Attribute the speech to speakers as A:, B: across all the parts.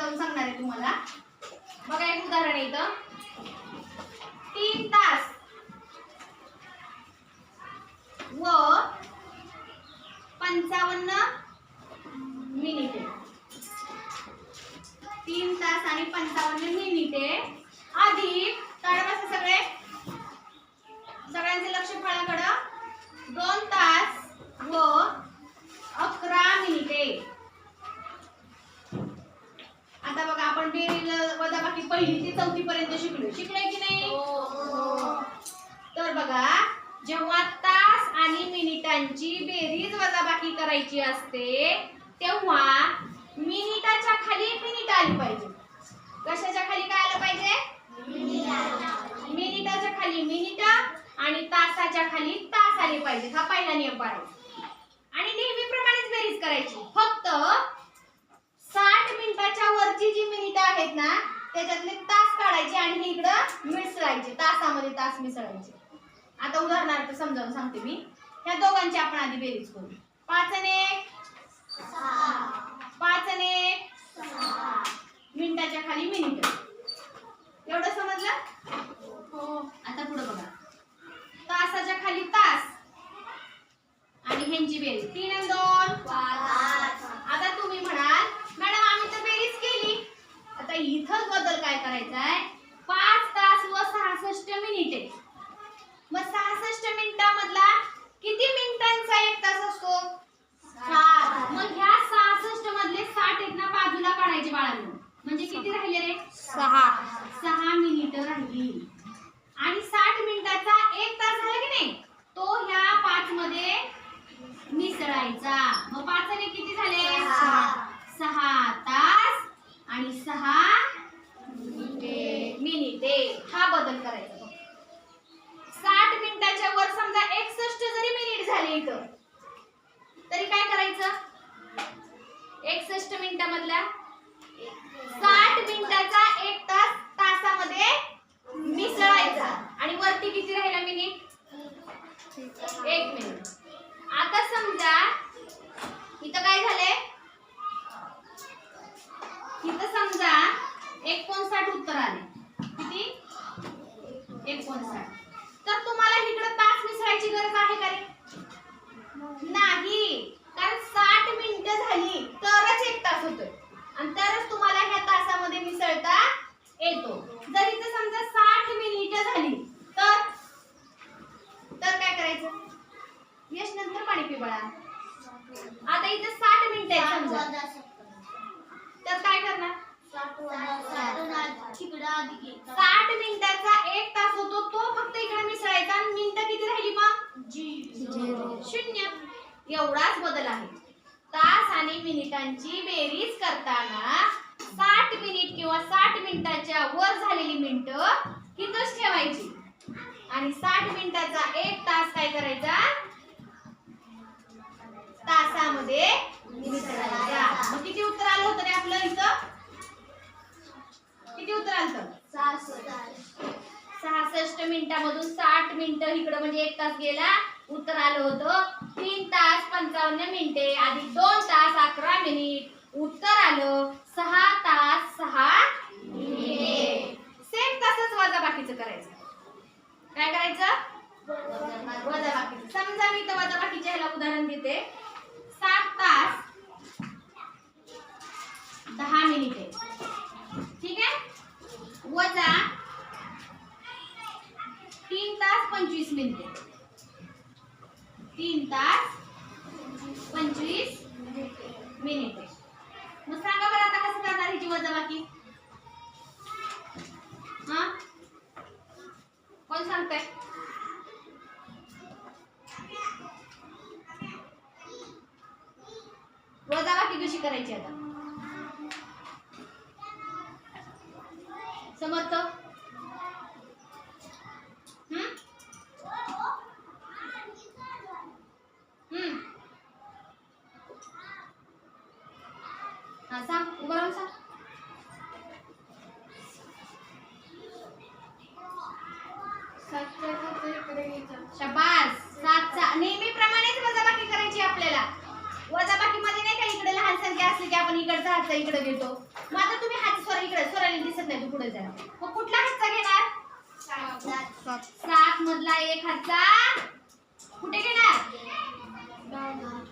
A: समजावून सांगणार आहे तुम्हाला. बघा एक उदाहरण आहे इथं. 3 तास व 55 मिनिटे. 3 तास आणि 55 मिनिटे अधिक ताळवाचे सगळे सगळ्यांचे लक्ष फळाकडं 2 तास व 11 मिनिटे. आता बघा आपण बेरीज वजाबाकी पहिली ते चौथी पर्यंत शिकलोय की नाही? तर बघा जेव्हा तास आणि मिनिटांची बेरीज वजाबाकी करायची असते तेव्हा मिनिटाच्या खाली मिनिट आली पाहिजे. कशाच्या खाली काय आलं पाहिजे? मिनिटाच्या खाली मिनिट आणि तासाच्या खाली तास आले पाहिजे. हा पहिला नियम पाळायचा. आणि नेहमीप्रमाणेच बेरीज करायची. फक्त 60 मिनिटाच्या वरची जी मिनिटं आहेत ना त्याच्यातले तास काढायचे आणि इकडं मिसळायचे. तासामध्ये तास मिसळायचे. आता उदाहरणार्थ समजावून सांगते मी. ह्या दोघांची आपण आधी बेरीज करू. 5 आणि 1 6. 5 आणि 1 6. मिनिटाच्या खाली मिनिट. एवढं समजलं? हो. आता पुढे बघा. तासाच्या खाली तास आणि ह्यांची बेरीज 3 आणि 2 5. आता तुम्ही म्हणाल मॅडम आम्ही तर बेरीज केली. आता इथं बदल काय करायचा आहे? 5 तास व 66 मिनिटे. मग 66 मिनिटांमधला किती मिनिटांचा एक तास असतो? 60. मग ह्या 66 मधले 60 आहेत ना बाजूला काढायचे बाळांनो. म्हणजे किती राहिले रे? 6 मिनिटं राहिली. आणि 60 मिनिटाचा एक तास झाला की नाही तो ह्या 5 मध्ये मिसळायचा. मग 5 आणि किती झाले? 6 तास आणि 6 मिनिटे. हा बदल करायचा. 60 मिनिटाच्या वर समजा 61 जरी मिनिट झाले इथं तरी काय करायचं? 61 मिनिटांमधला 60 मिनिटाचा एक तास तासामध्ये मिसळायचा आणि वरती किती राहिला मिनिट? 1 मिनिट. आता समजा इथं काय झाले? इथं समजा 59 उत्तर आले. किती? 59. तर तुम्हाला इकडे तास मिसळायची गरज आहे का रे? नाही. कारण 60 मिनिटं झाली तरच एक तास होतोय आणि तरच तुम्हाला ह्या तासामध्ये मिसळता येतो. जर इथं समजा 60 मिनिटं झाली तर काय करायचं? यश नंतर पाणी पी बाळा. आता इथं 60 मिनिटं आहेत समजा तर काय करणार? 60 मिनिटाचा एक तास होतो तो फक्त इकडे मिसळायचा आणि मिनिटं किती राहिली मग? 0. एवढाच बदल आहे. तास आणि मिनिटांची बेरीज करताना 60 मिनिट किंवा 60 मिनिटाच्या वर झालेली मिनिटं तिथंच ठेवायची आणि 60 मिनिटाचा एक तास काय करायचा? तासामध्ये मिसळायचा. मग किती उत्तर आलं होतं रे आपलं इथं? किती उत्तर आलं? 66 मिनिटांमधून 60 मिनिटं इकडं म्हणजे एक तास गेला. उत्तर आलं होतं 3 तास 55 मिनिटे अधिक 2 तास 11 मिनिट. उत्तर आलं 6 तास 6 मिनिटे. सेम तसंच वजाबाकीचं करायचं. काय करायचं? वजाबाकीचं. समजा मी इथं वजाबाकीच्या ह्याला उदाहरण देते. 7 तास 10 मिनिटे. ठीक आहे. वजा 3 तास 25 मिनिटे. 3 तास 25 मिनिटे. मग सांगा बरं आता कसं करणार ह्याची वजाबाकी? हा कोण सांगताय? वजाबाकी कशी करायची आता? समर्थ? हा सांग. उभं राहून सांग. शाबास. 7 नेहमीप्रमाणेच वजाबाकी करायची आपल्याला. वजाबाकी मध्ये नाही का इकडे लहान संख्या असली की आपण इकडचा हातचा इकडे घेतो. मग आता तुम्ही इकडे स्वराली दिसत नाही, तू पुढे जा. मग कुठला हातचा घेणार? 7 मधला एक हातचा कुठे घेणार?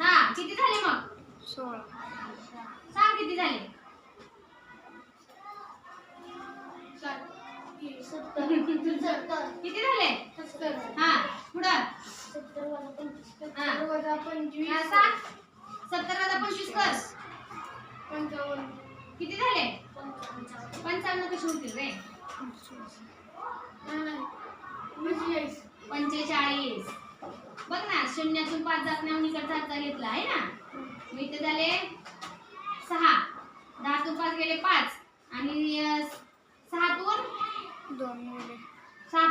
A: हा, किती झाले मग? 16. सांग किती झाले? 70. किती झाले? 70. हा, पुढं. 70 वजा 25. हा, सांग. 70 वजा 25 कर. 55. किती झाले? 55 कशी होतील रे? 45. बघ ना, शून्यातून 5 जात नाही, इकडचा हातचा घेतला आहे ना. मग इथे झाले 6. 10 तून 5 गेले 5 आणि 6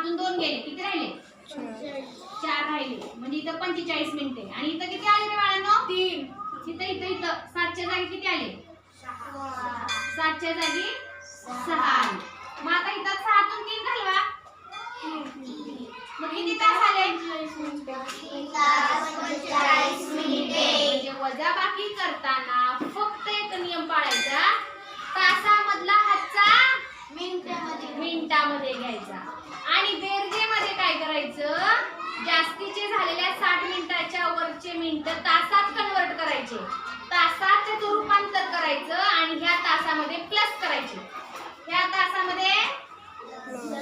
A: तून 2 गेले. किती राहिले? 4 राहिले. म्हणजे इथं 45 मिनिटे. आणि इथं किती आले रे बाळांनो? 3. इथं 7च्या जागी किती आले? 7च्या जागी 6 आले. मग आता इथं 6 तून 3 घालवा. मग किती तास आले? 45 मिनिटे. म्हणजे वजाबाकी करताना फक्त एक नियम पाळायचा, तासामधला हातचा मिनिटामध्ये घ्यायचा. आणि बेरजेमध्ये काय करायचं, जास्तीचे झालेल्या 60 मिनिटाच्या वरचे मिनिट तासात कन्वर्ट करायचे. तासात त्याचं रूपांतर करायचं आणि ह्या तासामध्ये प्लस करायचे. ह्या तासामध्ये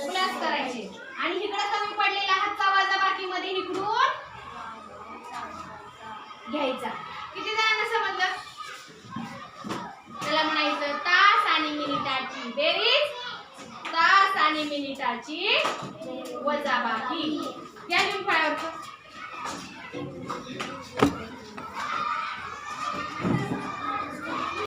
A: प्लस करायचे. आणि इकडे कमी पडलेला हातचा वजाबाकी मध्ये इकडून घ्यायचा. किती जणांना समजलं? त्याला म्हणायचं तास आणि मिनिटाची बेरीज, तास आणि मिनिटाची वजाबाकी. या लिहून फळ्यावर.